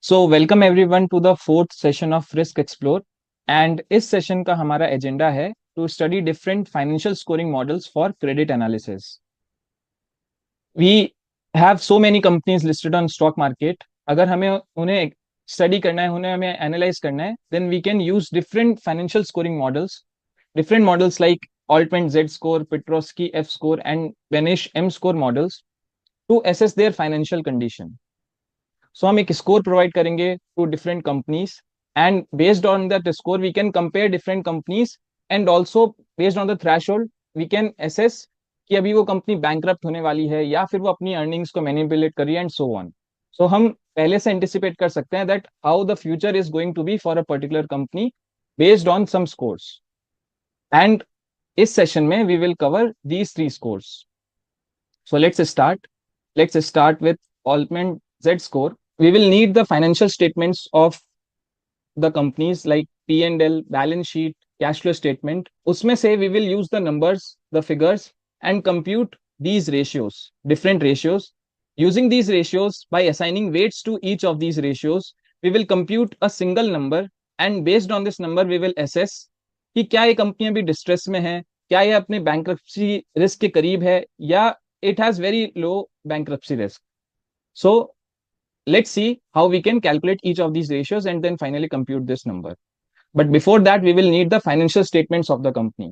So welcome everyone to the fourth session of risk explore. And इस session का हमारा agenda है to study different financial scoring models for credit analysis. We have so many companies listed on stock market. अगर हमें उन्हें study करना है, उन्हें हमें एनालाइज करना है, then we can use different financial scoring models. Different models like Altman Z score, Petrosky F score, and Benish M score models to assess their financial condition. So हम एक स्कोर प्रोवाइड करेंगे to different companies, and based on that score we can compare different companies, and also based on the threshold we can assess कि अभी वो company bankrupt होने वाली है या फिर वो अपनी अर्निंग्स को मैनिपुलेट कर रही है, एंड सो ऑन। सो हम पहले से एंटिसिपेट कर सकते हैं that how the future is going to be for a particular company based on some scores. And इस सेशन में we will cover these three scores. So let's start with Altman Z score. We will need the financial statements of the companies like P&L, balance sheet, cash flow statement. उसमें से we will use the numbers, the figures, and compute these ratios, different ratios. Using these ratios, by assigning weights to each of these ratios, we will compute a single number, and based on this number we will assess कि क्या ये company अभी distress में है, क्या ये अपने bankruptcy risk के करीब है, या it has very low bankruptcy risk. So let's see how we can calculate each of these ratios and then finally compute this number. But before that, we will need the financial statements of the company.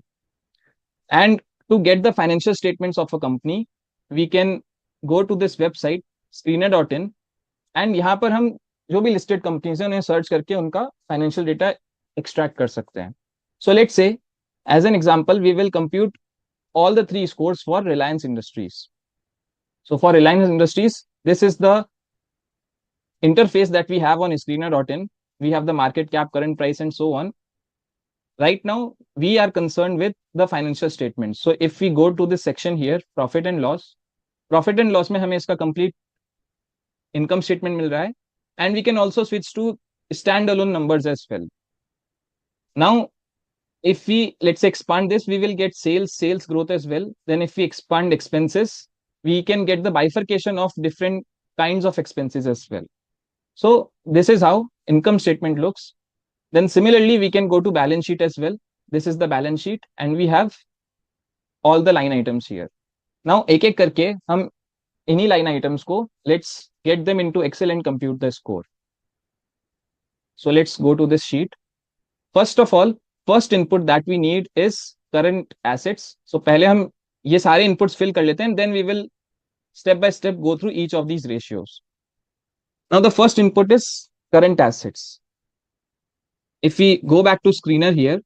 And to get the financial statements of a company, we can go to this website screener.in, and यहाँ पर हम जो भी listed companies हैं उन्हें search करके उनका financial data extract कर सकते हैं. So let's say, as an example, we will compute all the three scores for Reliance Industries. So for Reliance Industries, this is the interface that we have on screener.in. We have the market cap, current price, and so on. Right now, we are concerned with the financial statements. So if we go to this section here, profit and loss में हमें इसका complete income statement मिल रहा है, and we can also switch to standalone numbers as well. Now, if we let's say expand this, we will get sales growth as well. Then if we expand expenses, we can get the bifurcation of different kinds of expenses as well. So this is how income statement looks. Then similarly, we can go to balance sheet as well. This is the balance sheet, and we have all the line items here. Now एक एक करके हम इन्हीं line items को let's get them into Excel and compute the score. So let's go to this sheet. First of all, first input that we need is current assets. So पहले हम ये सारे inputs fill कर लेते हैं, and then we will step by step go through each of these ratios. Now the first input is current assets. If we go back to screener here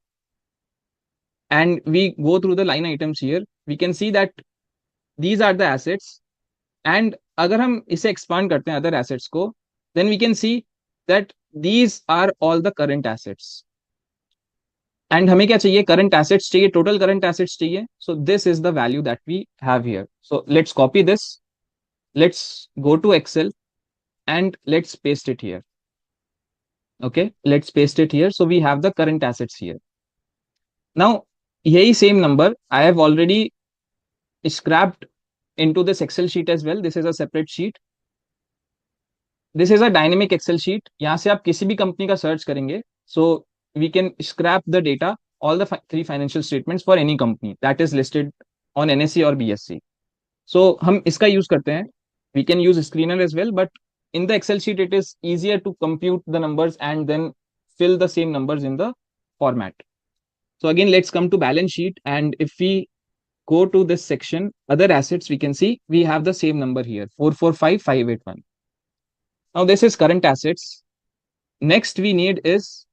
and we go through the line items here, we can see that these are the assets. And अगर हम इसे expand करते हैं other assets को, then we can see that these are all the current assets. And हमें क्या चाहिए? Current assets चाहिए, total current assets चाहिए. So this is the value that we have here. So let's copy this. Let's go to Excel and let's paste it here. Okay, let's paste it here. So we have the current assets here. Now यही same number I have already scrapped into this Excel sheet as well. This is a separate sheet. This is a dynamic Excel sheet. यहाँ से आप किसी भी company का search करेंगे, so we can scrap the data, all the three financial statements for any company that is listed on NSE or BSE. So हम इसका use करते हैं. We can use screener as well, but in the Excel sheet it is easier to compute the numbers and then fill the same numbers in the format. So again, let's come to balance sheet, and if we go to this section, other assets, we can see we have the same number here, 445581. Now this is current assets. Next we need is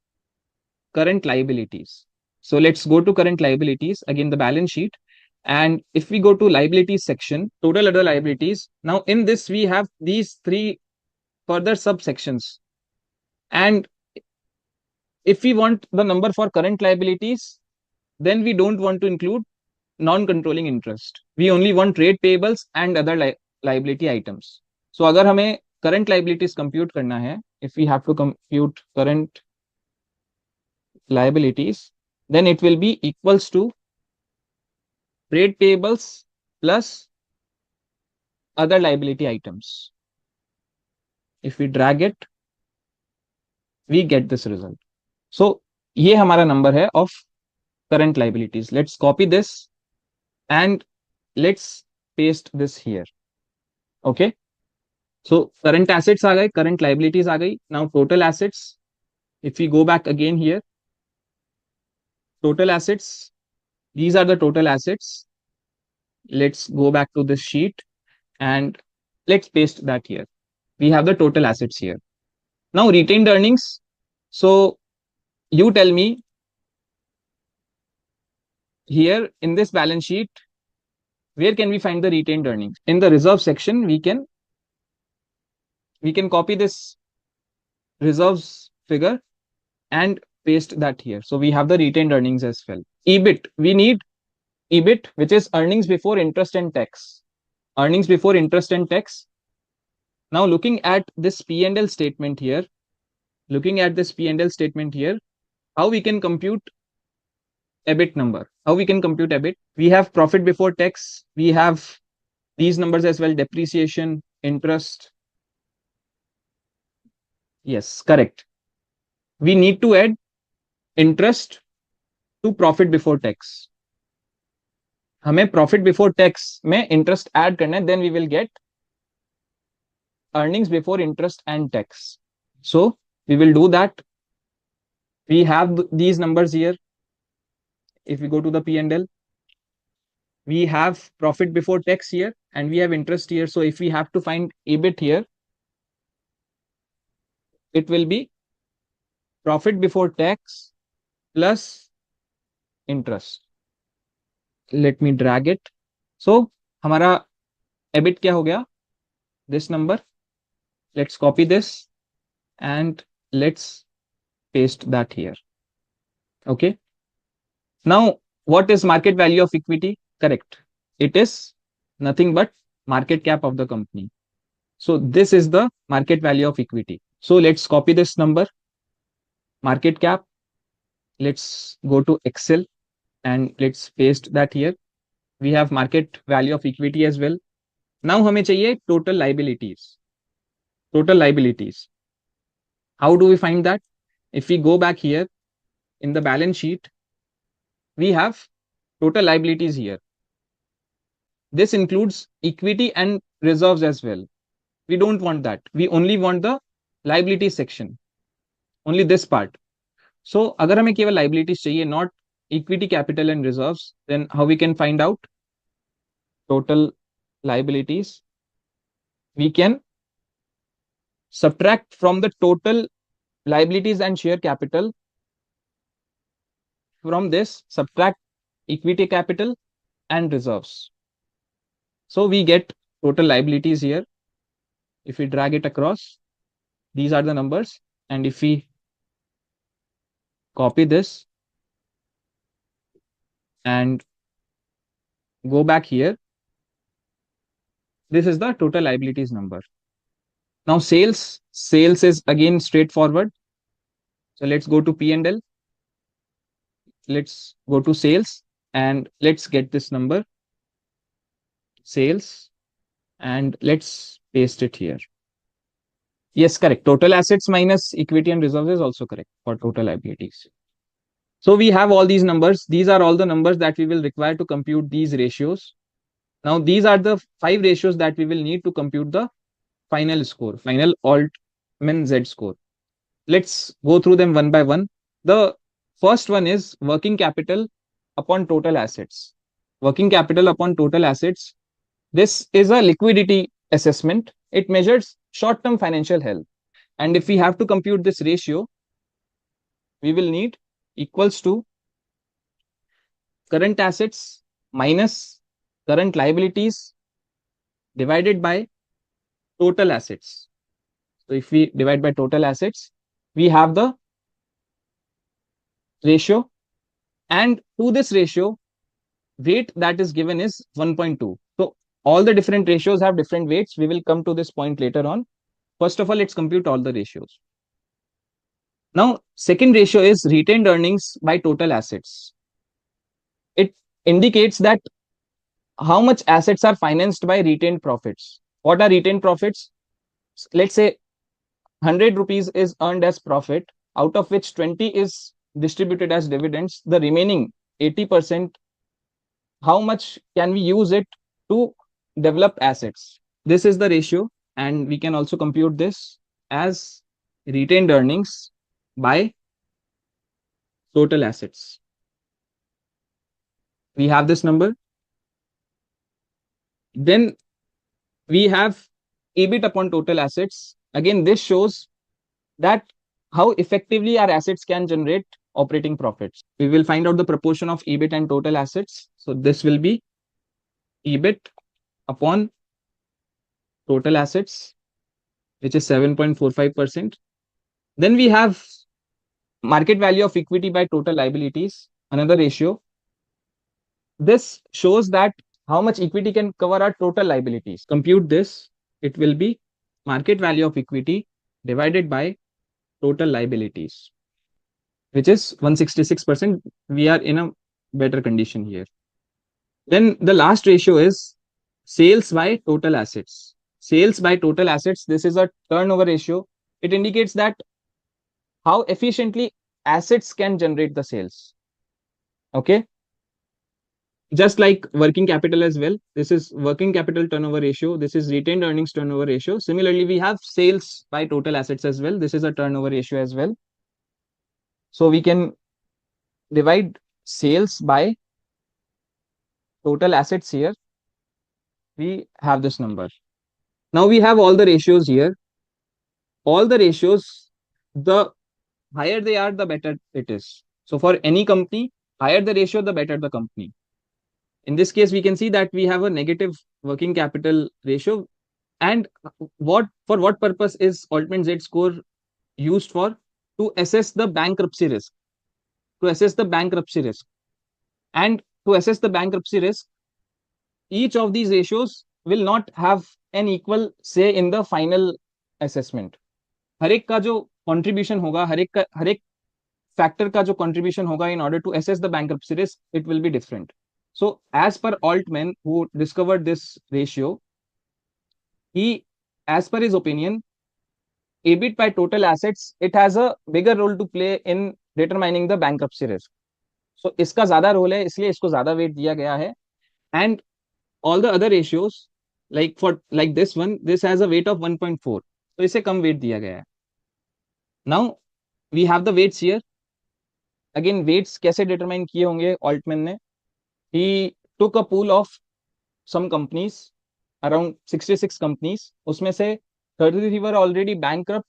current liabilities. So let's go to current liabilities, again the balance sheet. And if we go to liabilities section, total other liabilities, now in this we have these three further subsections. And if we want the number for current liabilities, then we don't want to include non-controlling interest. We only want trade payables and other liability items. So अगर हमें current liabilities compute करना है, if we have to compute current liabilities, then it will be equals to trade payables plus other liability items. If we drag it, we get this result. So ये हमारा number है of current liabilities. Let's copy this and let's paste this here. Okay, so current assets आ गए, current liabilities आ गई. Now total assets, if we go back again here, total assets, these are the total assets. Let's go back to this sheet and let's paste that here. We have the total assets here. Now retained earnings. So you tell me here in this balance sheet, where can we find the retained earnings? In the reserve section, we can copy this reserves figure and paste that here. So we have the retained earnings as well. EBIT, we need EBIT, which is earnings before interest and tax. Earnings before interest and tax. Now looking at this P&L statement here, how we can compute EBIT number? How we can compute EBIT? We have profit before tax. We have these numbers as well, depreciation, interest. Yes, correct. We need to add interest to profit before tax. हमें profit before tax में interest add करना है, then we will get earnings before interest and tax. So we will do that. We have these numbers here. If we go to the P&L, we have profit before tax here and we have interest here. So if we have to find EBIT here, it will be profit before tax plus interest. Let me drag it. So हमारा EBIT क्या हो गया? This number. Let's copy this and let's paste that here. Okay. Now, what is market value of equity? Correct. It is nothing but market cap of the company. So this is the market value of equity. So let's copy this number, market cap. Let's go to Excel and let's paste that here. We have market value of equity as well. Now हमें चाहिए total liabilities. Total liabilities. How do we find that? If we go back here in the balance sheet, we have total liabilities here. This includes equity and reserves as well. We don't want that. We only want the liability section, only this part. So अगर हमें केवल liabilities चाहिए, not equity, capital and reserves, then how we can find out total liabilities? We can subtract from the total liabilities and share capital. From this, subtract equity, capital and reserves. So we get total liabilities here. If we drag it across, these are the numbers. And if we copy this and go back here, this is the total liabilities number. Now sales is again straightforward. So let's go to P&L. Let's go to sales and let's get this number, sales, and let's paste it here. Yes, correct. Total assets minus equity and reserves is also correct for total liabilities. So we have all these numbers. These are all the numbers that we will require to compute these ratios. Now these are the 5 ratios that we will need to compute the final score, final Altman Z score. Let's go through them one by one. The first one is working capital upon total assets. Working capital upon total assets. This is a liquidity assessment. It measures short-term financial health. And if we have to compute this ratio, we will need equals to current assets minus current liabilities divided by total assets. So if we divide by total assets, we have the ratio, and to this ratio, weight that is given is 1.2. So all the different ratios have different weights. We will come to this point later on. First of all, let's compute all the ratios. Now, second ratio is retained earnings by total assets. It indicates that how much assets are financed by retained profits. What are retained profits? Let's say 100 rupees is earned as profit out of which 20 is distributed as dividends, the remaining 80%, how much can we use it to develop assets? This is the ratio, and we can also compute this as retained earnings by total assets. We have this number. Then we have EBIT upon total assets. Again, this shows that how effectively our assets can generate operating profits. We will find out the proportion of EBIT and total assets. So this will be EBIT upon total assets, which is 7.45%. Then we have market value of equity by total liabilities, another ratio. This shows that how much equity can cover our total liabilities. Compute this, it will be market value of equity divided by total liabilities, which is 166%. We are in a better condition here. Then the last ratio is sales by total assets. Sales by total assets, this is a turnover ratio. It indicates that how efficiently assets can generate the sales. Okay. Just like working capital as well. This is working capital turnover ratio. This is retained earnings turnover ratio. Similarly, we have sales by total assets as well. This is a turnover ratio as well. So we can divide sales by total assets here. We have this number. Now we have all the ratios here. All the ratios, the higher they are, the better it is. So for any company, higher the ratio, the better the company. In this case, we can see that we have a negative working capital ratio. And for what purpose is Altman Z score used for? To assess the bankruptcy risk. To assess the bankruptcy risk. And to assess the bankruptcy risk, each of these ratios will not have an equal say in the final assessment. हर एक का जो contribution होगा, हर एक factor का जो contribution होगा in order to assess the bankruptcy risk, it will be different. So as per Altman, who discovered this ratio, as per his opinion, EBIT by total assets, it has a bigger role to play in determining the bankruptcy risk. So इसका ज्यादा role है, इसलिए इसको ज्यादा weight दिया गया है. And all the other ratios, like this one, this has a weight of 1.4. तो इसे कम weight दिया गया है. Now we have the weights here. Again, weights कैसे determine किए होंगे Altman ने? He took a pool of some companies, around 66 companies. उसमें से 33 were already bankrupt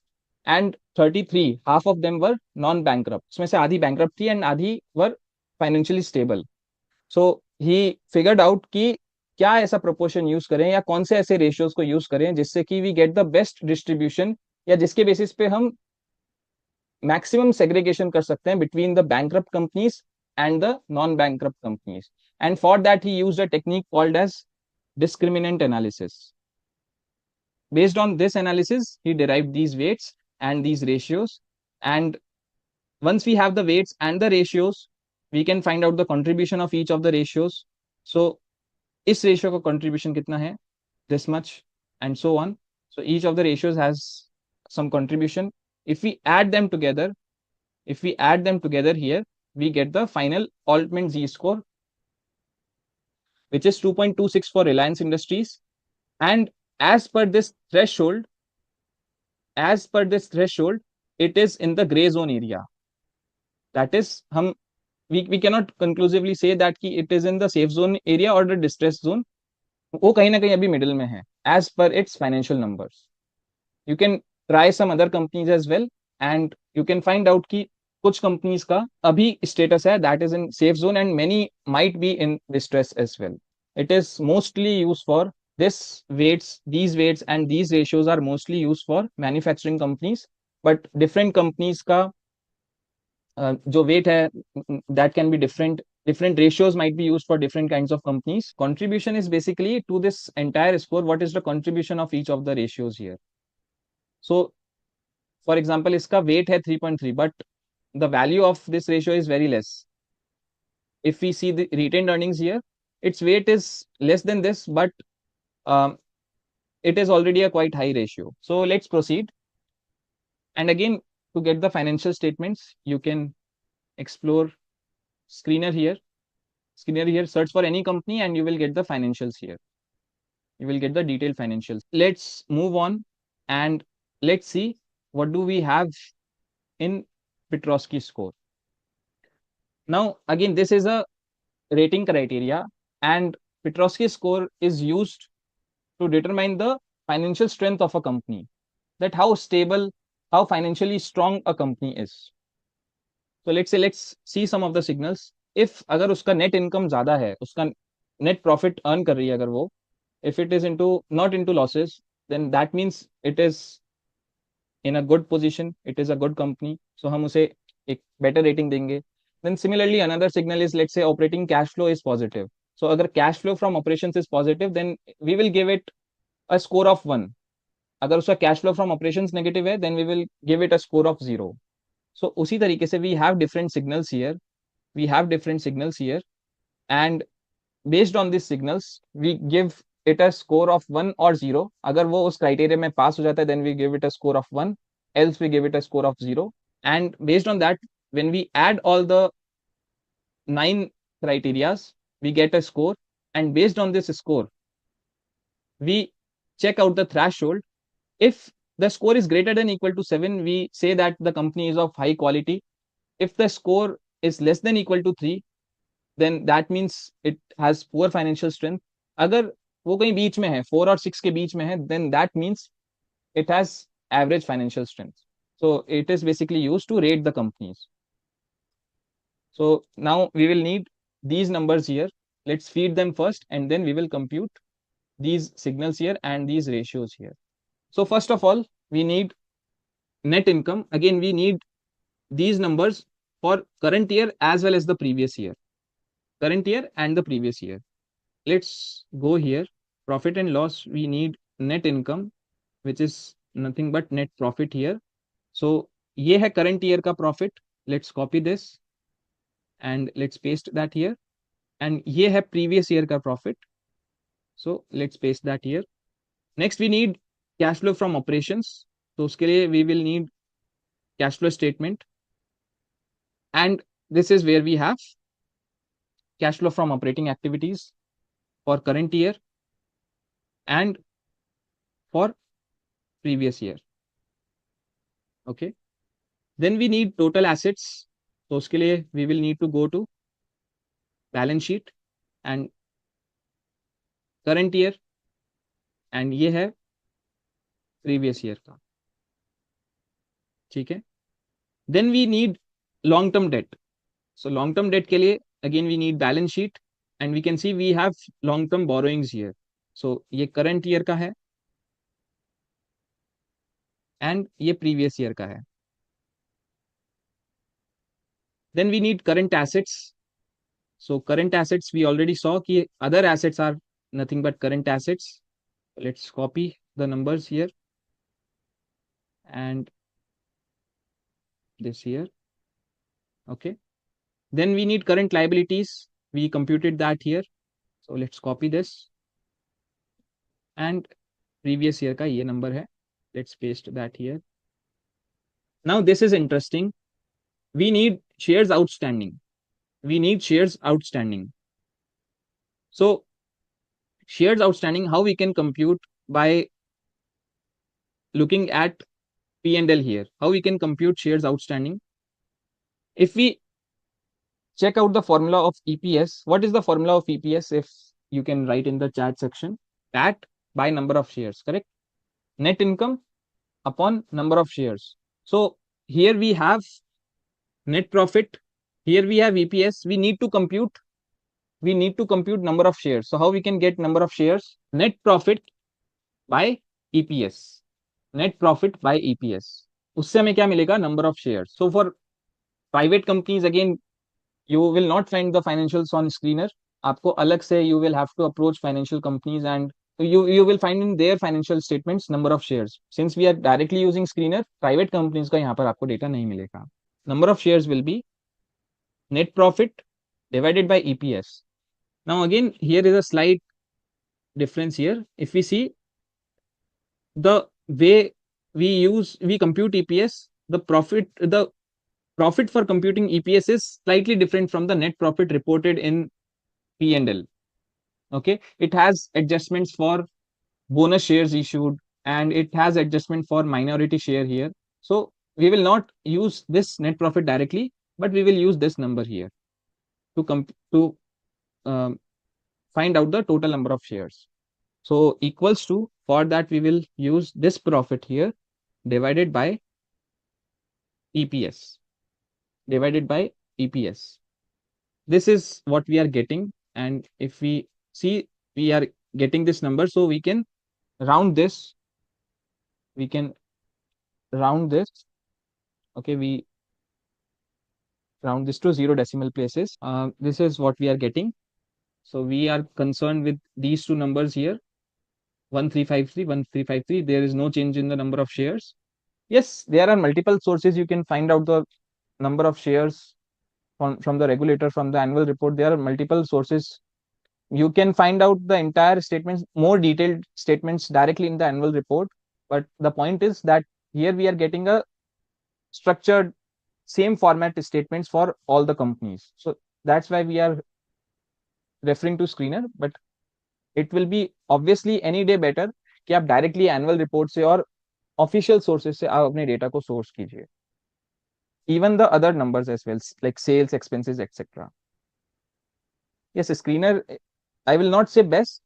and 33, half of them were non-bankrupt. उसमें से आधी bankrupt थी and आधी were financially stable. So he figured out कि क्या ऐसा proportion use करें या कौन से ऐसे ratios को use करें जिससे कि we get the best distribution या जिसके basis पे हम maximum segregation कर सकते हैं between the bankrupt companies and the non-bankrupt companies. And for that, he used a technique called as discriminant analysis. Based on this analysis, he derived these weights and these ratios. And once we have the weights and the ratios, we can find out the contribution of each of the ratios. So, इस ratio का contribution कितना है? This much, and so on. So, each of the ratios has some contribution. If we add them together here, we get the final Altman Z score, which is 2.26 for Reliance Industries. And as per this threshold, it is in the gray zone area. That is, we cannot conclusively say that it is in the safe zone area or the distress zone. वो कहीं ना कहीं अभी middle में है, as per its financial numbers. You can try some other companies as well, and you can find out कि कुछ companies का अभी status है that is in safe zone, and many might be in distress as well. It is mostly used for these weights and these ratios are mostly used for manufacturing companies, but different companies का जो weight है that can be different ratios might be used for different kinds of companies. Contribution is basically to this entire score, what is the contribution of each of the ratios here. So for example, इसका weight है 3.3, but the value of this ratio is very less. If we see the retained earnings here, its weight is less than this, but it is already a quite high ratio. So let's proceed. And again, to get the financial statements, you can explore screener here. Search for any company and you will get the financials here. You will get the detailed financials. Let's move on and let's see what do we have in Petrosky score. Now, again, this is a rating criteria, and Petrosky score is used to determine the financial strength of a company, that how stable, how financially strong a company is. So let's see some of the signals. If अगर उसका net income ज़्यादा है, उसका net profit earn कर रही है अगर वो, if it is not into losses, then that means it is in a good position, it is a good company, so हम उसे एक better rating देंगे. Then similarly another signal is, let's say operating cash flow is positive. So अगर cash flow from operations is positive, then we will give it a score of 1. अगर उसका cash flow from operations negative है, then we will give it a score of 0. So उसी तरीके से we have different signals here, and based on these signals we give it a score of 1 or 0. अगर वो उस criteria में pass हो जाता है, then we give it a score of 1, else we give it a score of 0. And based on that, when we add all the 9 criterias, we get a score, and based on this score we check out the threshold. If the score is greater than equal to 7, we say that the company is of high quality. If the score is less than equal to 3, then that means it has poor financial strength. अगर वो कहीं बीच में है, 4 और 6 के बीच में है, then that means it has average financial strength. So it is basically used to rate the companies. So now we will need these numbers here. Let's feed them first, and then we will compute these signals here and these ratios here. So first of all, we need net income. Again, we need these numbers for current year as well as the previous year. Current year and the previous year. Let's go here. Profit and loss, we need net income, which is nothing but net profit here. So ये है current year का profit. Let's copy this and let's paste that here. And ये है previous year का profit. So let's paste that here. Next we need cash flow from operations. तो उसके लिए we will need cash flow statement. And this is where we have cash flow from operating activities for current year and for previous year. Okay. Then we need total assets. So उसके लिए we will need to go to balance sheet and current year, and ये है previous year का. ठीक है. Then we need long term debt. So long term debt के लिए again we need balance sheet, and we can see we have long term borrowings here. So ये current year का है and ये previous year का है. Then we need current assets. So current assets, we already saw कि other assets are nothing but current assets. Let's copy the numbers here and this here. Okay. Then we need current liabilities. We computed that here. So let's copy this. And previous year का ये number है. Let's paste that here. Now this is interesting. We need shares outstanding. So shares outstanding, how we can compute? By looking at P&L here. How we can compute shares outstanding? If we check out the formula of EPS, what is the formula of EPS? If you can write in the chat section, PAT by number of shares, correct? Net income upon number of shares. So here we have net profit, here we have EPS. We need to compute number of shares. So how we can get number of shares? Net profit by EPS. उससे हमें क्या मिलेगा? Number of shares. So for private companies, again, you will not find the financials on screener. आपको अलग से you will have to approach financial companies, and you will find in their financial statements number of shares. Since we are directly using screener, private companies का यहाँ पर आपको data नहीं मिलेगा. Number of shares will be net profit divided by EPS. Now again, here is a slight difference here. If we see the way we compute EPS, the profit for computing EPS is slightly different from the net profit reported in P&L. Okay, it has adjustments for bonus shares issued, and it has adjustment for minority share here. So we will not use this net profit directly, but we will use this number here to um, find out the total number of shares. So equals to, for that we will use this profit here divided by EPS, divided by EPS. This is what we are getting, and if we see, we are getting this number, so we can round this, we can round this. Okay, we round this to 0 decimal places. This is what we are getting. So we are concerned with these two numbers here, 1353, 1353. There is no change in the number of shares. Yes, there are multiple sources you can find out the number of shares from the regulator, from the annual report. There are multiple sources. You can find out the entire statements, more detailed statements directly in the annual report. But the point is that here we are getting a structured same format statements for all the companies. So that's why we are referring to screener. But it will be obviously any day better कि आप directly annual report से और official sources से आप अपने data को source कीजिए. Even the other numbers as well, like sales, expenses, etc. Yes, screener, I will not say best,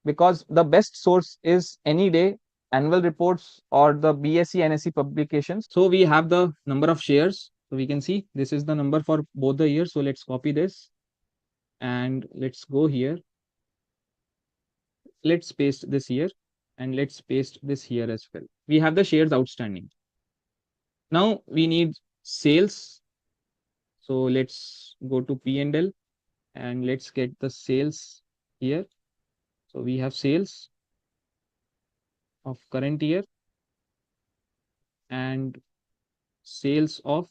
because the best source is any day annual reports or the BSE NSE publications. So we have the number of shares. So we can see this is the number for both the years. So let's copy this and let's go here. Let's paste this here and let's paste this here as well. We have the shares outstanding. Now we need sales. So let's go to P&L and let's get the sales here. So we have sales of current year and sales of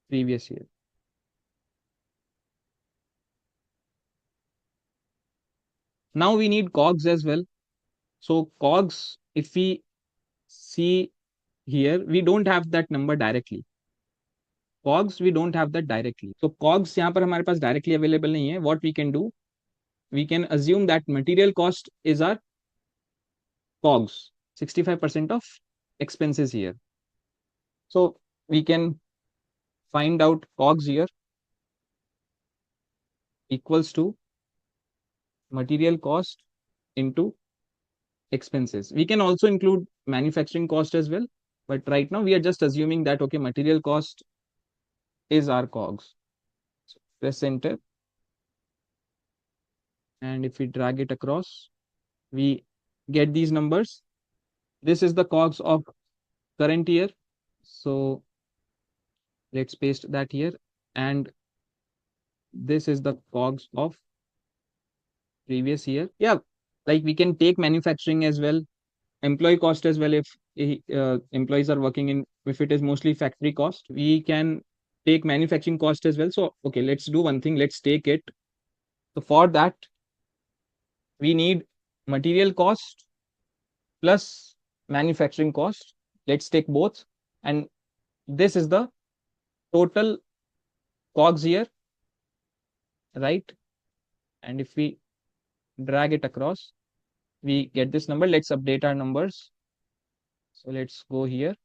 previous year. Now we need COGS as well. So COGS, if we see here, we don't have that number directly. COGS, we don't have that directly. So COGS यहाँ पर हमारे पास directly available नहीं है. What we can do, we can assume that material cost is our COGS, 65% of expenses here. So we can find out COGS here equals to material cost into expenses. We can also include manufacturing cost as well, but right now we are just assuming that, okay, material cost is our COGS. So press enter, and if we drag it across, we get these numbers. This is the COGS of current year. So let's paste that here, and this is the COGS of previous year. Yeah, like we can take manufacturing as well, employee cost as well. If employees are working in, if it is mostly factory cost, we can take manufacturing cost as well. So okay, let's do one thing, let's take it. So for that we need material cost plus manufacturing cost. Let's take both, and this is the total COGS here, right? And if we drag it across, we get this number. Let's update our numbers. So let's go here.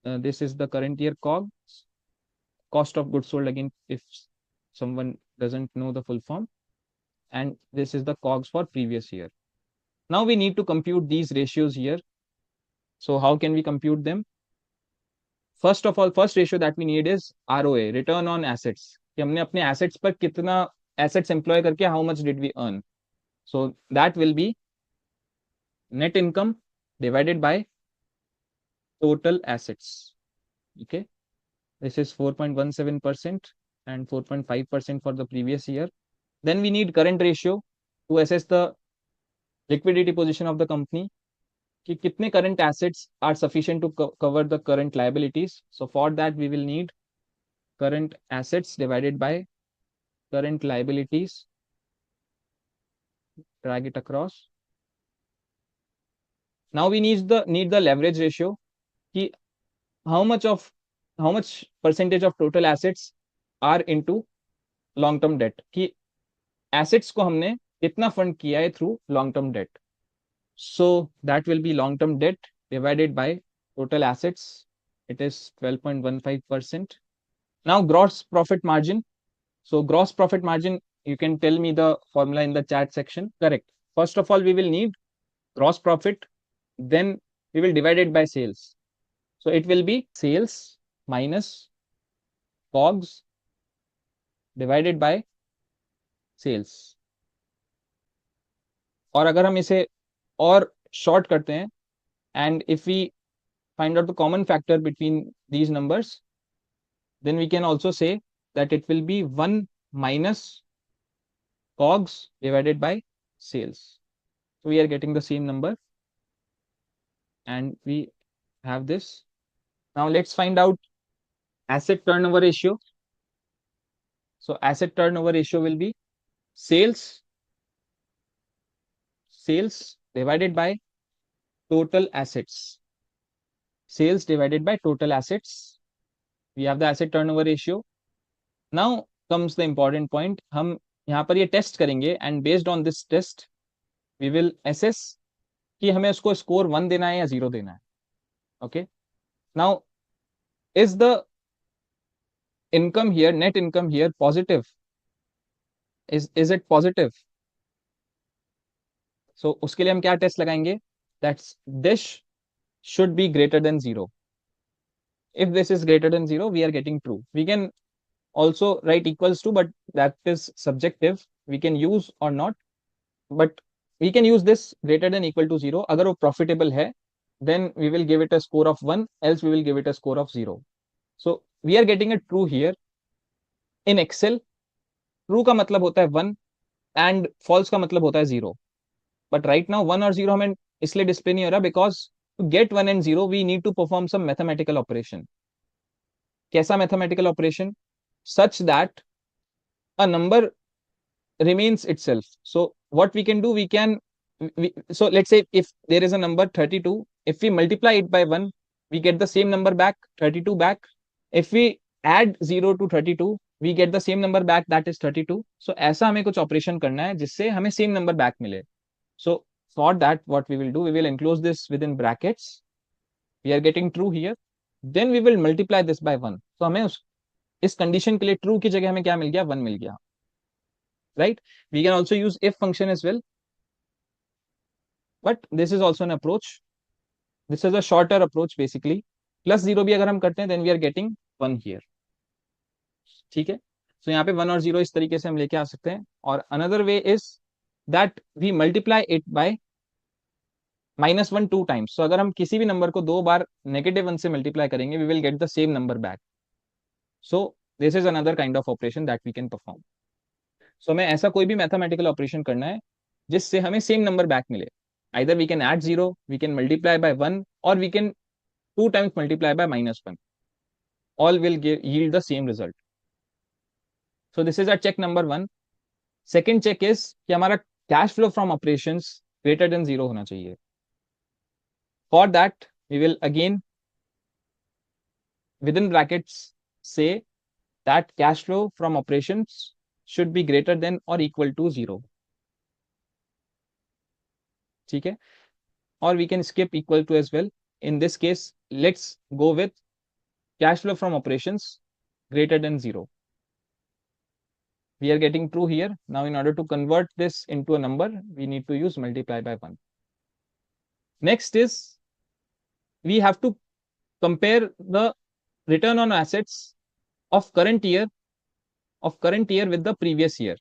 This is the current year COGS, cost of goods sold, again, if someone doesn't know the full form. And this is the COGS for previous year. Now we need to compute these ratios here. So how can we compute them? First of all, first ratio that we need is ROA, return on assets. कि हमने अपने assets पर कितना assets employ करके how much did we earn. So that will be net income divided by total assets. Okay, this is 4.17% and 4.5% for the previous year. Then we need current ratio to assess the liquidity position of the company. कि कितने current assets are sufficient to cover the current liabilities. So for that we will need current assets divided by current liabilities. Drag it across. Now we need the leverage ratio कि how much of how much percentage of total assets are into long term debt, कि assets को हमने कितना fund किया है through long term debt. So that will be long term debt divided by total assets. It is 12.15%. Now gross profit margin. So gross profit margin, you can tell me the formula in the chat section. Correct. First of all, we will need gross profit, then we will divide it by sales. So it will be sales minus COGS divided by sales. और अगर हम इसे और short करते हैं, and if we find out the common factor between these numbers, then we can also say that it will be 1 minus COGS divided by sales. So we are getting the same number, and we have this. Now let's find out asset turnover ratio. So asset turnover ratio will be sales divided by total assets. Sales divided by total assets. We have the asset turnover ratio. Now comes the important point. हम यहाँ पर ये test करेंगे, and based on this test we will assess कि हमें उसको score 1 देना है या 0 देना है. Okay. Now is the income here, net income here, positive? Is it positive? So उसके लिए हम क्या टेस्ट लगाएंगे? That's this should be greater than 0. If this is greater than 0, we are getting true. We can also write equals to, but that is subjective. We can use or not, but we can use this greater than equal to 0. अगर वो profitable है, then we will give it a score of 1, else we will give it a score of 0. So we are getting a true here. In Excel, true का मतलब होता है 1 and false का मतलब होता है 0. But right now 1 और 0 हमें इसलिए डिस्प्ले नहीं हो रहा, because to get 1 and 0 we need to perform some mathematical operation. कैसा mathematical operation? Such that a number remains itself. So what we can do, so let's say if there is a number 32, if we multiply it by 1, we get the same number back, 32 back. If we add 0 to 32, we get the same number back, that is 32. So ऐसा हमें कुछ operation करना है जिससे हमें same number back मिले. So for that, what we will do, we will enclose this within brackets. We are getting true here. Then we will multiply this by 1. So हमें इस कंडीशन के लिए ट्रू की जगह हमें क्या मिल गया? 1 मिल गया. Right? We can also use if function as well. But this is also an approach. This is a shorter approach basically. Plus 0 भी अगर हम करते हैं, then we are getting 1 here. ठीक है? So यहाँ पे 1 और 0 इस तरीके से हम लेके आ सकते हैं. और another way is that we multiply it by -1 2 times. So अगर हम किसी भी नंबर को 2 बार -1 से मल्टीप्लाई करेंगे, we will get the same number back. So this is another kind of operation that we can perform. So हमें ऐसा कोई भी मैथमेटिकल ऑपरेशन करना है जिससे हमें सेम नंबर बैक मिले. Either we can add 0, we can multiply by 1, or we can 2 times multiply by -1. All will yield the same result. So this is our check number 1. Second check is कि हमारा cash flow from operations greater than 0 होना चाहिए. For that, we will again within brackets say that cash flow from operations should be greater than or equal to 0. ठीक है? Or we can skip equal to as well. In this case, let's go with cash flow from operations greater than 0. We are getting true here. Now in order to convert this into a number, we need to use multiply by 1. Next is we have to compare the return on assets of current year with the previous year.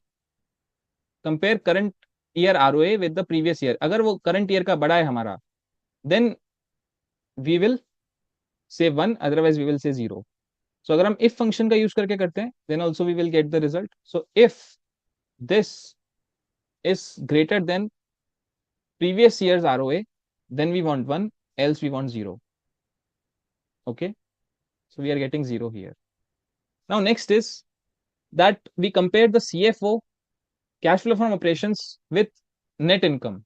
Compare current year ROA with the previous year. अगर वो current year का बड़ा है हमारा, then we will say 1, otherwise we will say 0. So अगर हम if function का use करके करते हैं, then also we will get the result. So if this is greater than previous year's ROA, then we want 1, else we want 0. Okay, so we are getting 0 here. Now next is that we compare the CFO, cash flow from operations, with net income.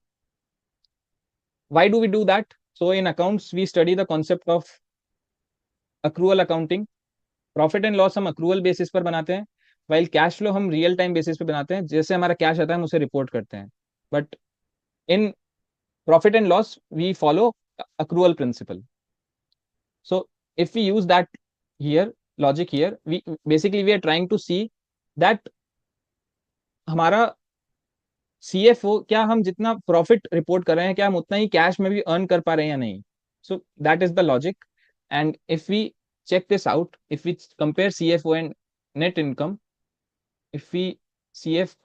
Why do we do that? So in accounts we study the concept of accrual accounting. Profit and loss हम accrual basis पर बनाते हैं, while cash flow हम real time basis पे बनाते हैं, जैसे हमारा कैश आता है हम उसे रिपोर्ट करते हैं. But in profit and loss we follow accrual principle. So if we use that here, logic here, we basically we are trying to see that हमारा CFO, क्या हम जितना प्रॉफिट रिपोर्ट कर रहे हैं क्या हम उतना ही कैश में भी अर्न कर पा रहे हैं या नहीं. So that is the logic. And if we check this out, if we compare CFO and net income, if we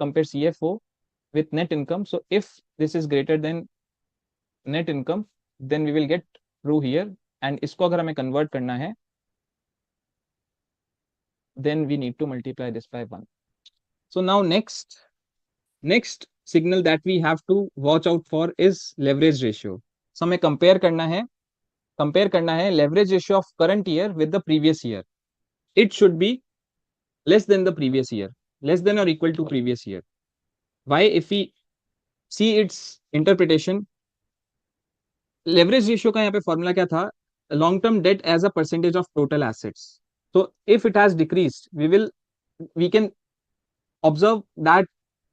compare CFO with net income, so if this is greater than net income, then we will get true here. And इसको अगर हमें convert करना है, then we need to multiply this by 1. So now next signal that we have to watch out for is leverage ratio. So हमें compare करना है leverage ratio of current year with the previous year. It should be less than the previous year, less than or equal to previous year. Why? If we see its interpretation, leverage ratio का यहाँ पे formula क्या था? long term debt as a percentage of total assets. So if it has decreased, we can observe that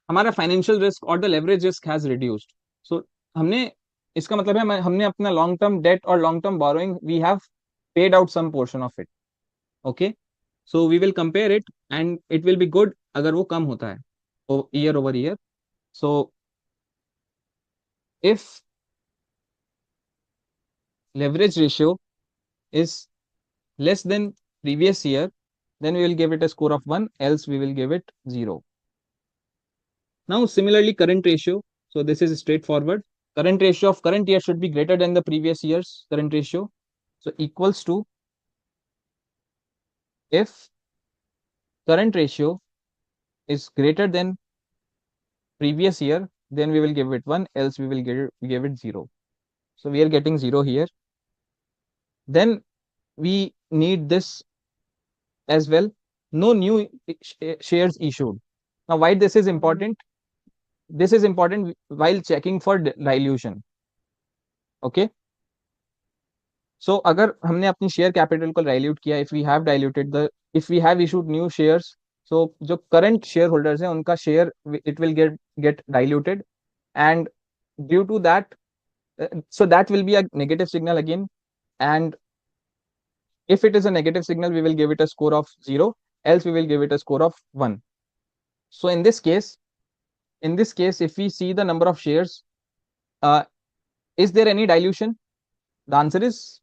हमारा financial risk और the leverage risk has reduced. So हमने, इसका मतलब है हमने अपना लॉन्ग टर्म डेट और long term borrowing we have paid out some portion of it. Okay, so we will compare it and it will be good अगर वो कम होता है year over year. So if leverage ratio is less than previous year, then we will give it a score of 1, else we will give it 0. Now similarly current ratio, so this is straightforward. Current ratio of current year should be greater than the previous year's current ratio. So equals to, if current ratio is greater than previous year, then we will give it 1, else we will give it 0. So we are getting 0 here. Then we need this as well. No new shares issued. Now why this is important? This is important while checking for dilution. Okay. So अगर हमने अपनी share capital को dilute किया, if we have issued new shares, so जो current share holders हैं उनका share it will get diluted, and due to that, so that will be a negative signal again. And if it is a negative signal, we will give it a score of 0, else we will give it a score of 1. So in this case, if we see the number of shares, is there any dilution? The answer is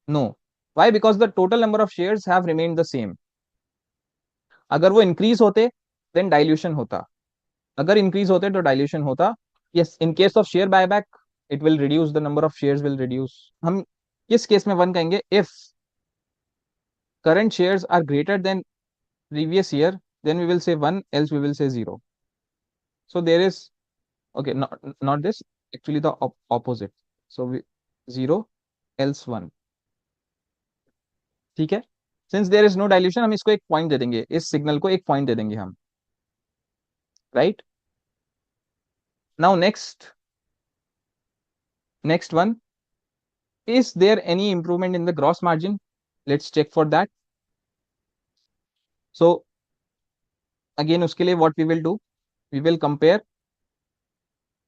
no. Why? Because the total number of shares have remained the same. अगर वो increase होते then dilution होता, अगर increase होते तो dilution होता. Yes, in case of share buyback it will reduce, the number of shares will reduce. हम किस केस में 1 कहेंगे? If current shares are greater than previous year, then we will say 1, else we will say 0. So there is, okay, not this, actually the opposite. So 0, else 1. ठीक है. Since there is no dilution, हम इसको एक point दे देंगे, इस signal को एक point दे देंगे हम. Right. Now next one, is there any improvement in the gross margin? Let's check for that. So again उसके लिए what we will do, we will compare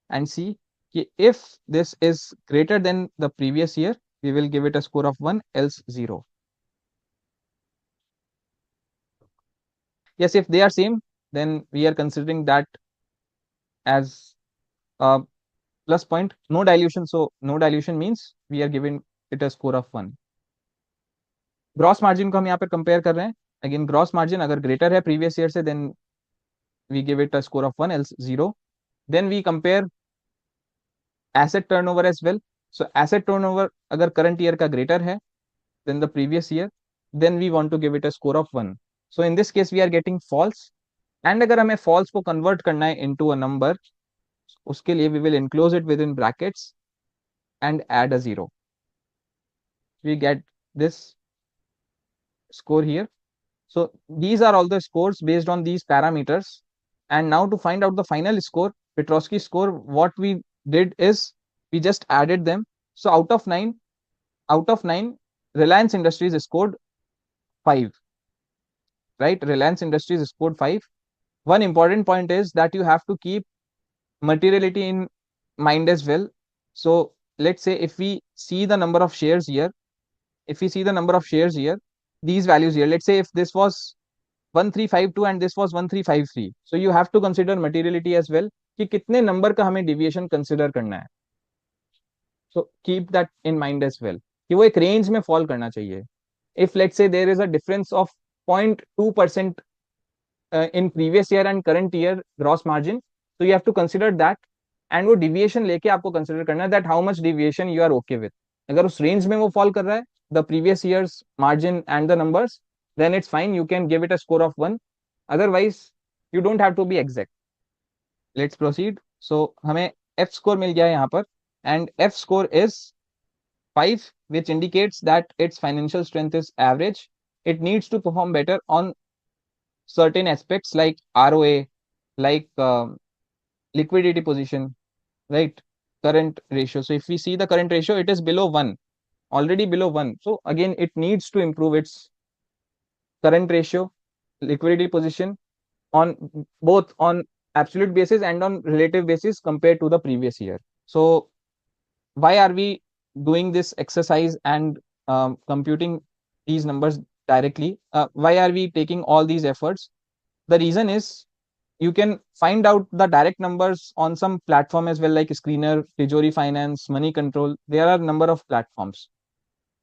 and see कि if this is greater than the previous year, we will give it a score of 1, else 0. Yes, if they are same, then we are considering that as a plus point. No dilution, so no dilution means we are giving it a score of 1. Gross margin को हम यहाँ पे compare कर रहे हैं. Again gross margin अगर greater है previous year से, then we give it a score of 1, else 0. Then we compare asset turnover as well. So asset turnover अगर करंट ईयर का ग्रेटर है then the previous year, then we want to give it a score of 1. So in this case we are getting false, and अगर हमें false को convert करना है into a number, उसके लिए we will enclose it within brackets and add a 0. We get this score here. So these are all the scores based on these parameters. And now to find out the final score, Petrosky score, what we did is We just added them. So out of nine, Reliance Industries scored 5, right? Reliance Industries scored 5. One important point is that you have to keep materiality in mind as well. So let's say if we see the number of shares here, these values here, let's say if this was 1352 and this was 1353, so you have to consider materiality as well, कि कितने number का हमें deviation consider करना है. So keep that in mind as well, कि वो एक range में फॉल करना चाहिए. If let's say there is a difference of 0.2% in previous year and current year gross margin, so you have to consider that. And वो deviation लेके आपको consider करना है that how much deviation you are okay with. अगर उस range में वो fall कर रहा है, the previous years margin and the numbers, then it's fine, you can give it a score of 1. Otherwise you don't have to be exact. Let's proceed. So हमें F score मिल गया है यहाँ पर, and F score is 5, which indicates that its financial strength is average. It needs to perform better on certain aspects like ROA, like liquidity position, right? Current ratio. So if we see the current ratio, it is below 1, already below 1. So again, it needs to improve its current ratio, liquidity position, on both on absolute basis and on relative basis compared to the previous year. So why are we doing this exercise and computing these numbers directly? Why are we taking all these efforts? The reason is, you can find out the direct numbers on some platform as well, like Screener, Tijori Finance, Money Control. There are a number of platforms.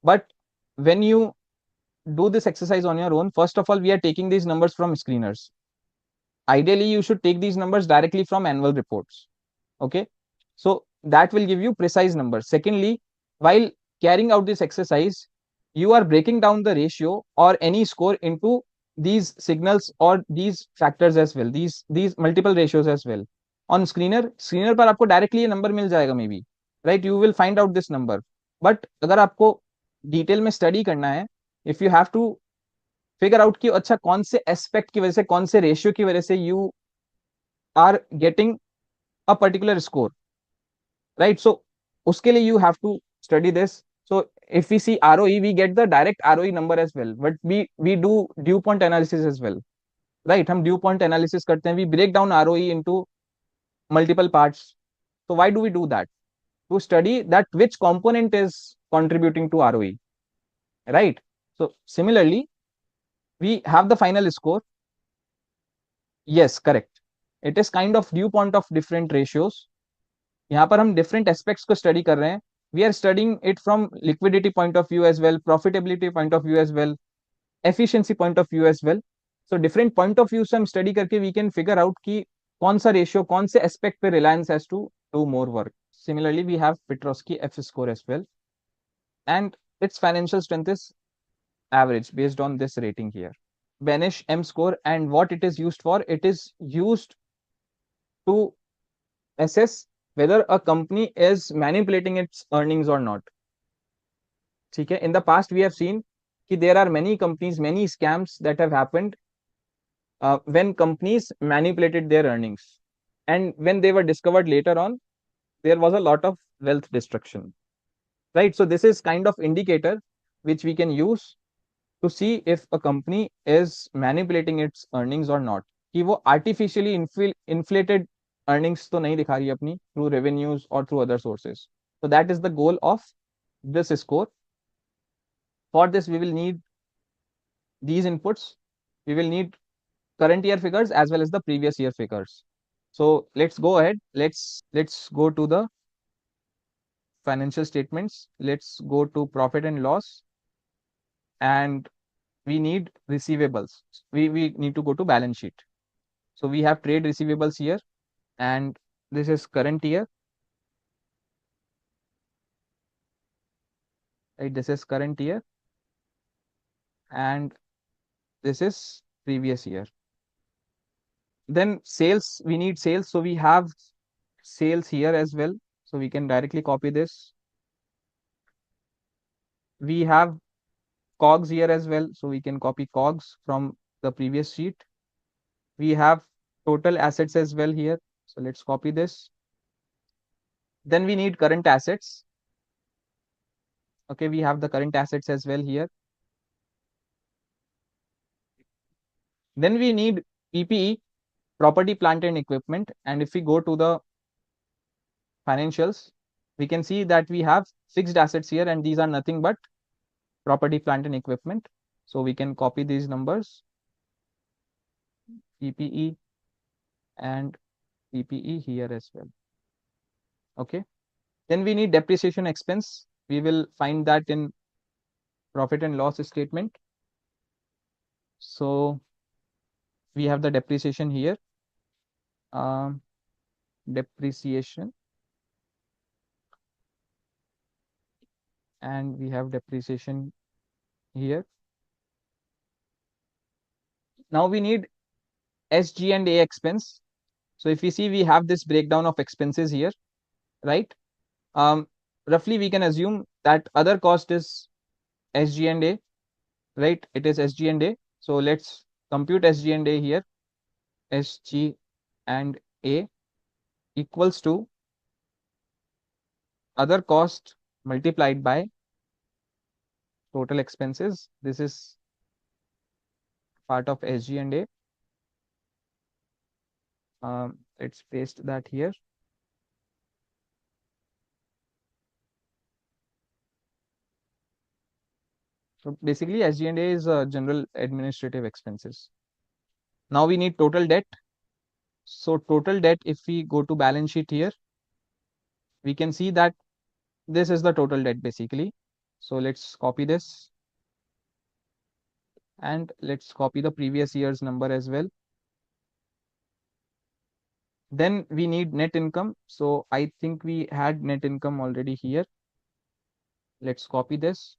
But when you do this exercise on your own, first of all, we are taking these numbers from screeners. Ideally, you should take these numbers directly from annual reports. Okay. So that will give you precise numbers. Secondly, while carrying out this exercise, you are breaking down the ratio or any score into these signals or these factors as well, these multiple ratios as well. On screener पर आपको directly ये number मिल जाएगा maybe, right? You will find out this number. But अगर आपको detail में study करना है, if you have to figure out कि अच्छा कौन से एस्पेक्ट की वजह से, कौन से रेशियो की वजह से you are getting a particular score, right? So uske liye you have to study this. So if we see ROE, we get the direct ROE number as well, but we do dew point analysis as well, right? हम dew point analysis करते हैं, we break down ROE into multiple parts. So why do we do that? To study that which component is contributing to ROE, right? So similarly, we have the final score. Yes, correct. It is kind of dew point of different ratios. यहाँ पर हम different aspects को study कर रहे हैं. We are studying it from liquidity point of view as well, profitability point of view as well, efficiency point of view as well. So different point of view से हम study करके we can figure out कि कौन सा ratio, कौन से aspect पे Reliance has to do more work. Similarly we have Petrosky F score as well, and its financial strength is average based on this rating here. Banish M score, and what it is used for? It is used to assess whether a company is manipulating its earnings or not. ठीक है. In the past we have seen कि there are many companies, many scams that have happened when companies manipulated their earnings, and when they were discovered later on, there was a lot of wealth destruction, right? So this is kind of indicator which we can use to see if a company is manipulating its earnings or not, कि वो artificially inflated earnings तो नहीं दिखा रही अपनी through revenues or through other sources. So that is the goal of this score. For this we will need these inputs. We will need current year figures as well as the previous year figures. So let's go ahead. Let's go to the financial statements. Let's go to profit and loss, and we need receivables. We need to go to balance sheet. So we have trade receivables here, and this is current year, right? This is current year, and this is previous year. Then sales, we need sales, so we have sales here as well, so we can directly copy this. We have COGS here as well, so we can copy COGS from the previous sheet. We have total assets as well here, so let's copy this. Then we need current assets. Okay, we have the current assets as well here. Then we need PPE, property, plant and equipment. And if we go to the financials, we can see that we have fixed assets here, and these are nothing but property, plant and equipment. So we can copy these numbers, PPE and PPE here as well. Okay. Then we need depreciation expense. We will find that in profit and loss statement. So we have the depreciation here. Depreciation, and we have depreciation here. Now we need SG&A expense. So if we see, we have this breakdown of expenses here, right? Roughly we can assume that other cost is SG&A, right? It is SG&A. So let's compute SG&A here. SG&A equals to other cost multiplied by total expenses. This is part of SG&A. Let's paste that here. So basically SG&A is general administrative expenses. Now we need total debt. So total debt, if we go to balance sheet here, we can see that this is the total debt basically. So let's copy this, and let's copy the previous year's number as well. Then we need net income. So I think we had net income already here. Let's copy this,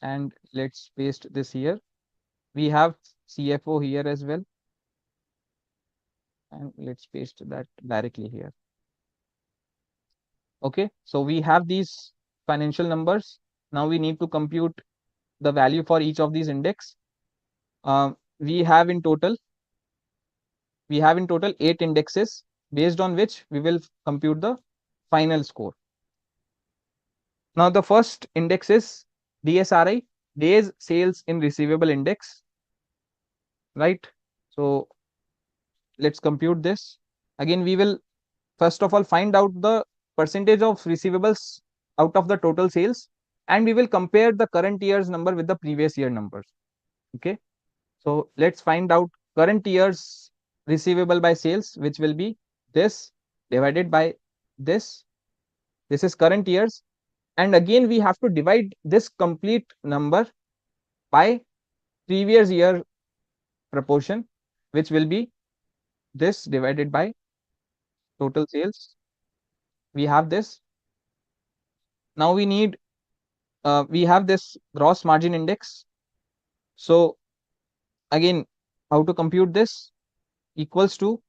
and let's paste this here. We have CFO here as well, and let's paste that directly here. Okay, so we have these financial numbers. Now we need to compute the value for each of these index. We have in total 8 indexes, based on which we will compute the final score. Now the first index is DSRI, Days Sales in Receivable Index, right? So let's compute this. Again, we will first of all find out the percentage of receivables out of the total sales, and we will compare the current year's number with the previous year numbers. Okay, so let's find out current year's receivable by sales, which will be this divided by this. This is current year's, and again we have to divide this complete number by previous year proportion, which will be this divided by total sales. We have this. Now we need we have this gross margin index. So again, how to compute this? Equals to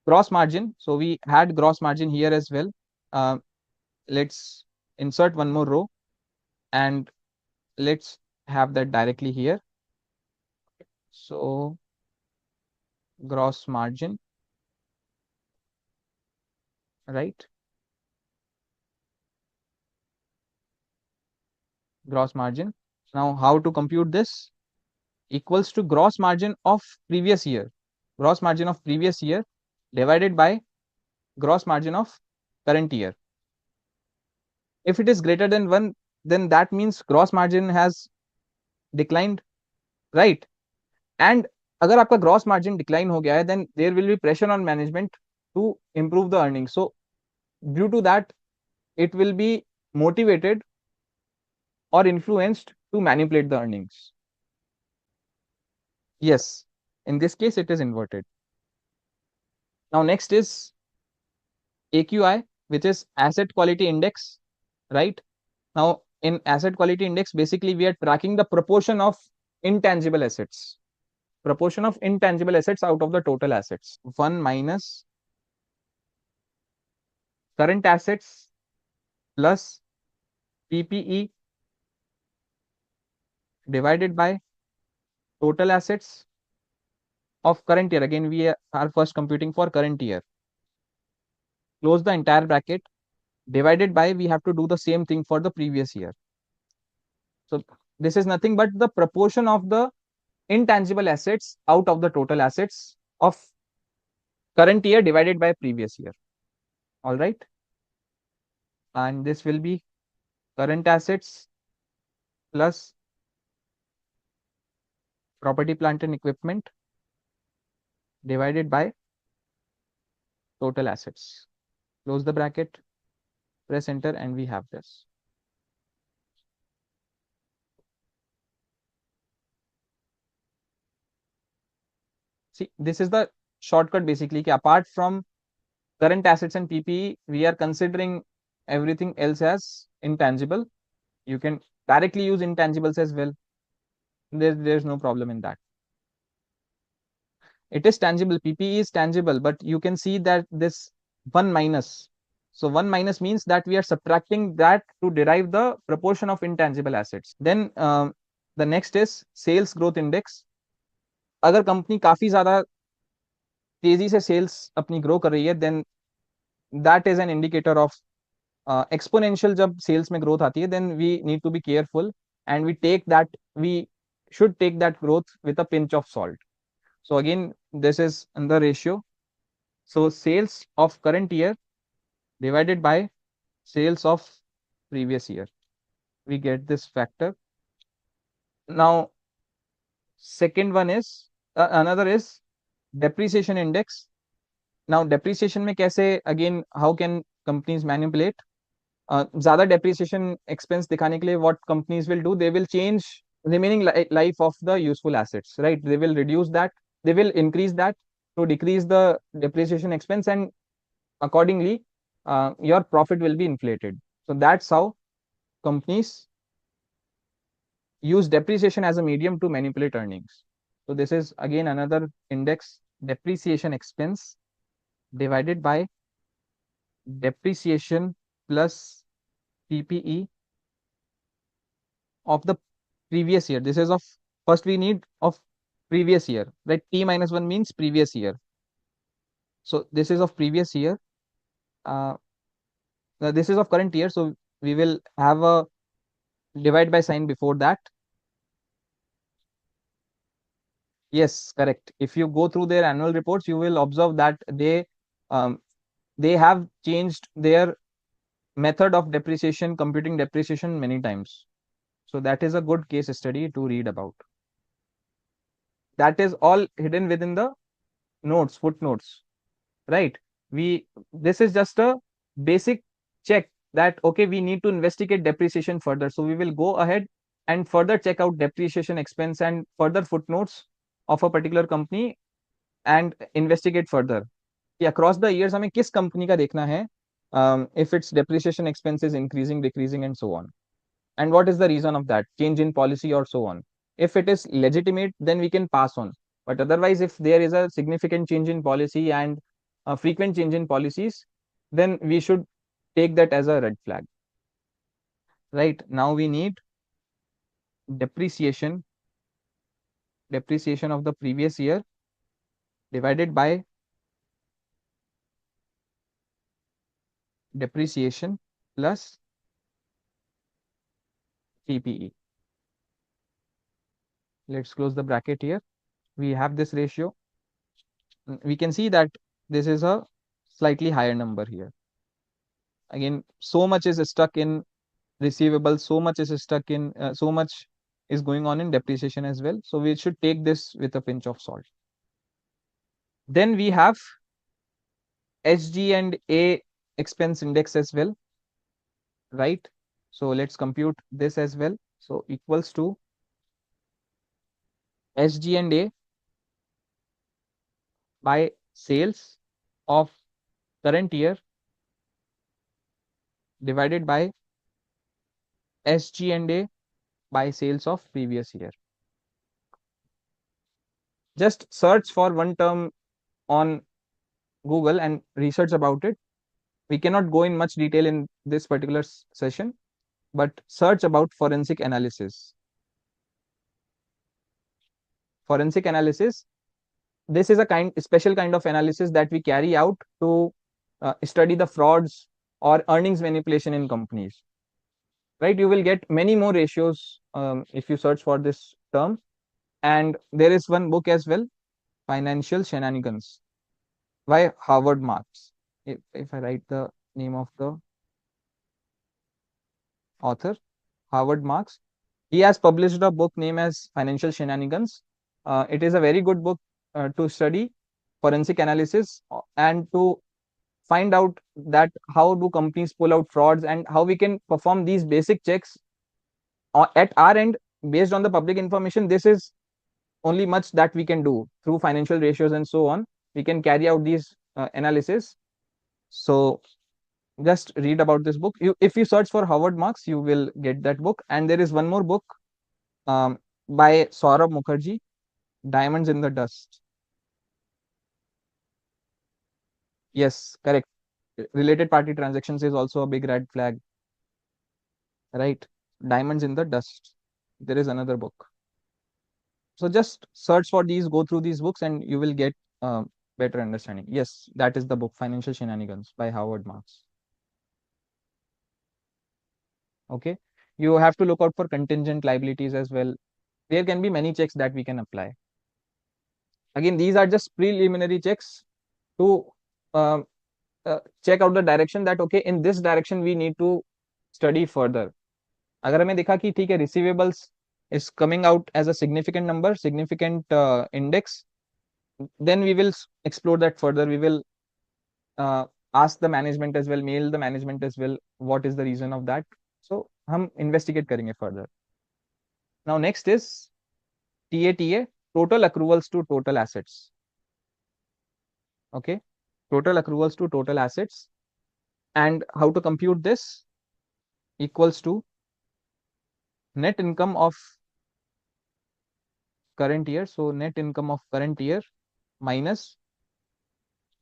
gross margin. So we had gross margin here as well. Let's insert one more row, and let's have that directly here. So gross margin, right? Gross margin. Now how to compute this? Equals to gross margin of previous year. Gross margin of previous year divided by gross margin of current year. If it is greater than 1, then that means gross margin has declined, right? And अगर आपका gross margin decline हो गया है, then there will be pressure on management to improve the earnings. So due to that, it will be motivated or influenced to manipulate the earnings. Yes, in this case it is inverted. Now next is AQI, which is asset quality index, right? Now in asset quality index, basically we are tracking the proportion of intangible assets. Proportion of intangible assets out of the total assets. 1 minus current assets plus PPE divided by total assets of current year. Again, we are first computing for current year. close the entire bracket, divided by, we have to do the same thing for the previous year. So this is nothing but the proportion of the intangible assets out of the total assets of current year divided by previous year. All right. And this will be current assets plus property, plant and equipment divided by total assets. Close the bracket, press enter, and we have this. See, this is the shortcut basically. Apart from current assets and PPE, we are considering everything else as intangible. You can directly use intangibles as well. There's no problem in that. It is tangible. PPE is tangible, but you can see that this 1 minus. So 1 minus means that we are subtracting that to derive the proportion of intangible assets. Then the next is sales growth index. अगर company काफी ज्यादा तेजी से sales अपनी grow कर रही है, then that is an indicator of exponential. जब सेल्स में ग्रोथ आती है, then we need to be careful and we should take that growth with a pinch of salt. So again, this is in the ratio. So sales of current year divided by sales of previous year, we get this factor. Now second one is another is depreciation index. Now depreciation में कैसे, again how can companies manipulate? ज़्यादा depreciation expense दिखाने के लिए what companies will do, they will change remaining life of the useful assets, right? They will reduce that, they will increase that to decrease the depreciation expense, and accordingly your profit will be inflated. So that's how companies use depreciation as a medium to manipulate earnings. So this is again another index, depreciation expense divided by depreciation plus PPE of the previous year. This is of, first we need of previous year, right? T minus 1 means previous year. So this is of previous year. This is of current year. So we will have a divide by sign before that. Yes, correct. If you go through their annual reports, you will observe that um, they have changed their method of depreciation, computing depreciation many times. So that is a good case study to read about. That is all hidden within the notes, footnotes, right? This is just a basic check that, okay, we need to investigate depreciation further. So we will go ahead and further check out depreciation expense and further footnotes of a particular company and investigate further कि across the years हमें किस company का देखना है, if its depreciation expense is increasing, decreasing, and so on, and what is the reason of that change in policy or so on. If it is legitimate, then we can pass on, but otherwise if there is a significant change in policy and a frequent change in policies, then we should take that as a red flag. Right, now we need depreciation of the previous year divided by depreciation plus PPE. Let's close the bracket here. We have this ratio. We can see that this is a slightly higher number here. Again, so much is stuck in receivables, so much is stuck in so much is going on in depreciation as well. So we should take this with a pinch of salt. Then we have SG&A expense index as well, right? So let's compute this as well. So equals to SG&A by sales of current year divided by SG&A by sales of previous year. Just search for one term on Google and research about it. We cannot go in much detail in this particular session, but search about forensic analysis. Forensic analysis, this is a special kind of analysis that we carry out to study the frauds or earnings manipulation in companies, right? You will get many more ratios if you search for this term. And there is one book as well, Financial Shenanigans by Howard Marks. If I write the name of the author, Howard Marks, he has published a book named as Financial Shenanigans. It is a very good book to study forensic analysis and to find out that how do companies pull out frauds and how we can perform these basic checks at our end based on the public information. This is only much that we can do through financial ratios and so on. We can carry out these analysis. So just read about this book. If you search for Howard Marks, you will get that book. And there is one more book um, by Saurabh Mukherjee, Diamonds in the Dust. Yes, correct. Related party transactions is also a big red flag, right? Diamonds in the Dust. There is another book. So just search for these, go through these books, and you will get better understanding. Yes, that is the book, Financial Shenanigans by Howard Marks. Okay. You have to look out for contingent liabilities as well. There can be many checks that we can apply. Again, these are just preliminary checks to um, check out the direction that okay, in this direction we need to study further. अगर हमें दिखा कि ठीक है, receivables is coming out as a significant number, significant index, then we will explore that further. We will ask the management as well, mail the management as well, what is the reason of that. So हम investigate करेंगे further. Now next is TATA, total accruals to total assets. Okay, total accruals to total assets, and how to compute this equals to net income of current year. So net income of current year minus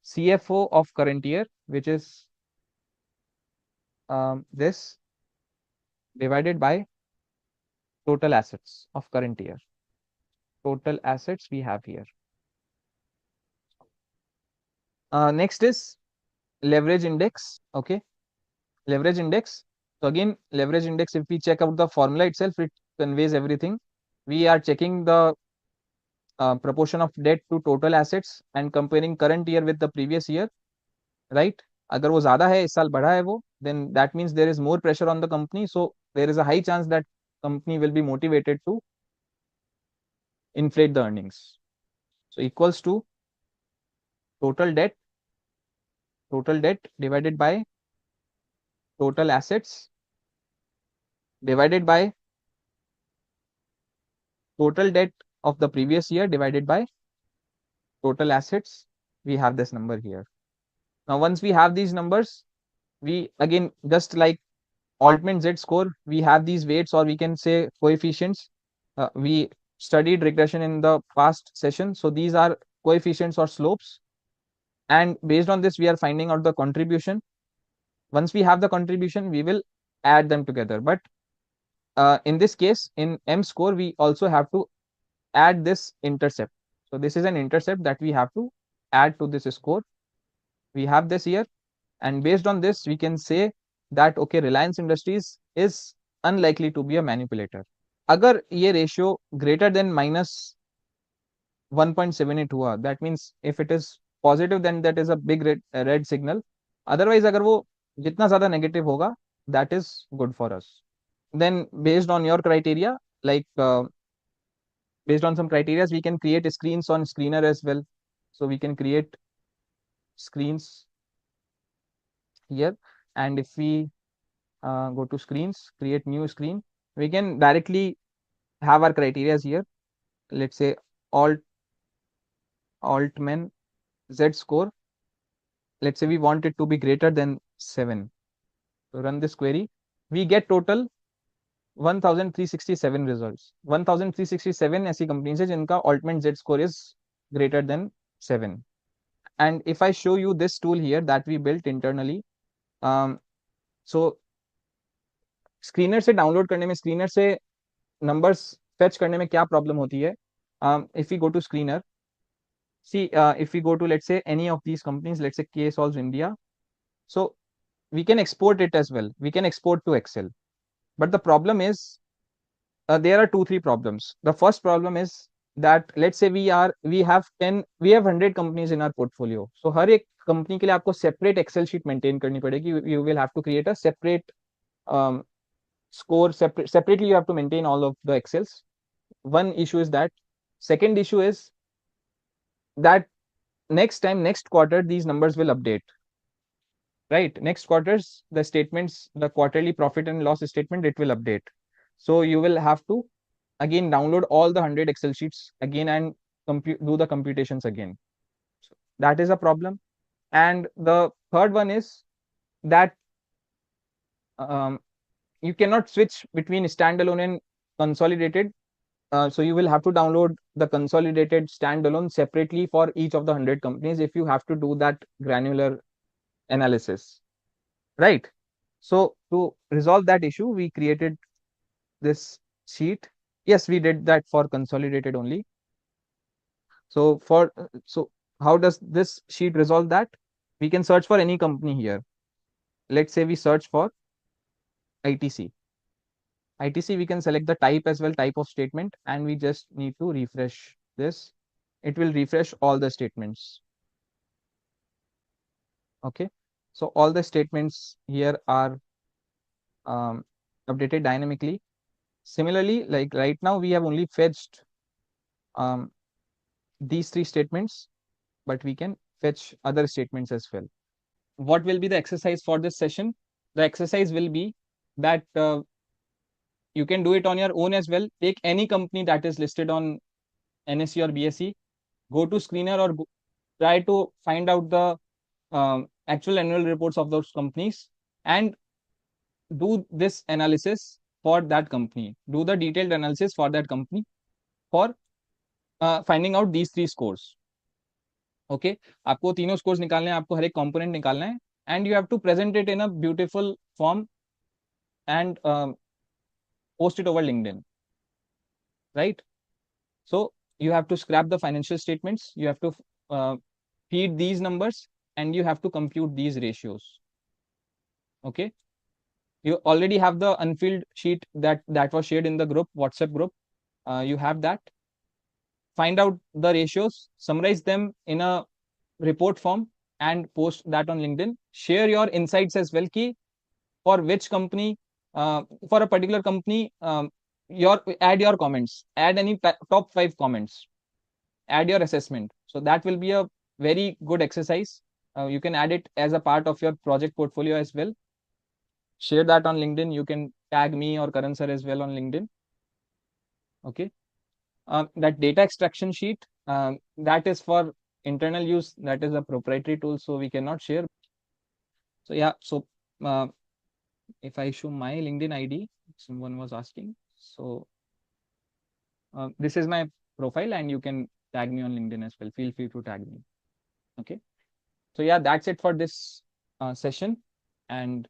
CFO of current year, which is this, divided by total assets of current year. Total assets we have here. Next is leverage index. Okay, leverage index. So again, leverage index, if we check out the formula itself, it conveys everything. We are checking the proportion of debt to total assets and comparing current year with the previous year, right? अगर वो ज़्यादा है, इस साल बढ़ा है वो, then that means there is more pressure on the company. So there is a high chance that company will be motivated to inflate the earnings. So equals to total debt divided by total assets divided by total debt of the previous year divided by total assets. We have this number here. Now once we have these numbers, we again, just like Altman Z score, we have these weights, or we can say coefficients. We studied regression in the past session, so these are coefficients or slopes, and based on this we are finding out the contribution. Once we have the contribution, we will add them together. But in this case, in M score, we also have to add this intercept. So this is an intercept that we have to add to this score. We have this here, and based on this we can say that okay, Reliance Industries is unlikely to be a manipulator. अगर ये ratio greater than minus 1.78 हुआ, that means if it is positive, then that is a big red signal. Otherwise अगर वो जितना ज़्यादा negative होगा, that is good for us. Then based on your criteria, like based on some criteria, we can create screens on screener as well. So we can create screens here, and if we go to screens, create new screen, we can directly have our criteria here. Let's say Altman Z score. Let's say we want it to be greater than 7. So run this query. We get total 1367 results. 1367 ऐसी companies है जिनका Altman Z score is greater than 7. And if I show you this tool here that we built internally, so screener से download करने में, screener से numbers fetch करने में क्या problem होती है? If we go to screener, see, if we go to, let's say, any of these companies, let's say KSolves India, So we can export it as well. We can export to Excel. But the problem is, there are 2 3 problems. The first problem is that let's say we have 100 companies in our portfolio. So हर एक company के लिए आपको separate Excel sheet maintain करनी पड़ेगी. You will have to create a separate um, score. Separately you have to maintain all of the excels. One issue is that. Second issue is that next quarter these numbers will update, right? Next quarters, the statements, the quarterly profit and loss statement, it will update. So you will have to again download all the 100 excel sheets again and do the computations again. So that is a problem. And the third one is that um, you cannot switch between standalone and consolidated. So you will have to download the consolidated standalone separately for each of the 100 companies if you have to do that granular analysis, right? So to resolve that issue, we created this sheet. Yes, we did that for consolidated only. So how does this sheet resolve that? We can search for any company here. Let's say we search for ITC. ITC, we can select the type as well, type of statement, and we just need to refresh this. It will refresh all the statements. Okay. So all the statements here are updated dynamically. Similarly, like right now, we have only fetched these 3 statements, but we can fetch other statements as well. What will be the exercise for this session? The exercise will be that you can do it on your own as well. Take any company that is listed on NSE or BSE, go to screener or try to find out the actual annual reports of those companies and do this analysis for that company. Do the detailed analysis for that company for finding out these 3 scores. Okay, आपको तीनों scores निकालने हैं, आपको हर एक component निकालना है, and you have to present it in a beautiful form and post it over LinkedIn, right? So you have to scrap the financial statements, you have to feed these numbers, and you have to compute these ratios. Okay, you already have the unfilled sheet that was shared in the group, WhatsApp group. You have that. Find out the ratios, summarize them in a report form and post that on LinkedIn. Share your insights as well, key for which company, for a particular company, add your comments, add any top 5 comments, add your assessment. So that will be a very good exercise. You can add it as a part of your project portfolio as well. Share that on LinkedIn. You can tag me or Karan sir as well on LinkedIn. Okay. That data extraction sheet, that is for internal use. That is a proprietary tool, so we cannot share. So yeah, so if I show my LinkedIn ID, someone was asking. So this is my profile, and you can tag me on LinkedIn as well. Feel free to tag me. Okay. So yeah, that's it for this session, and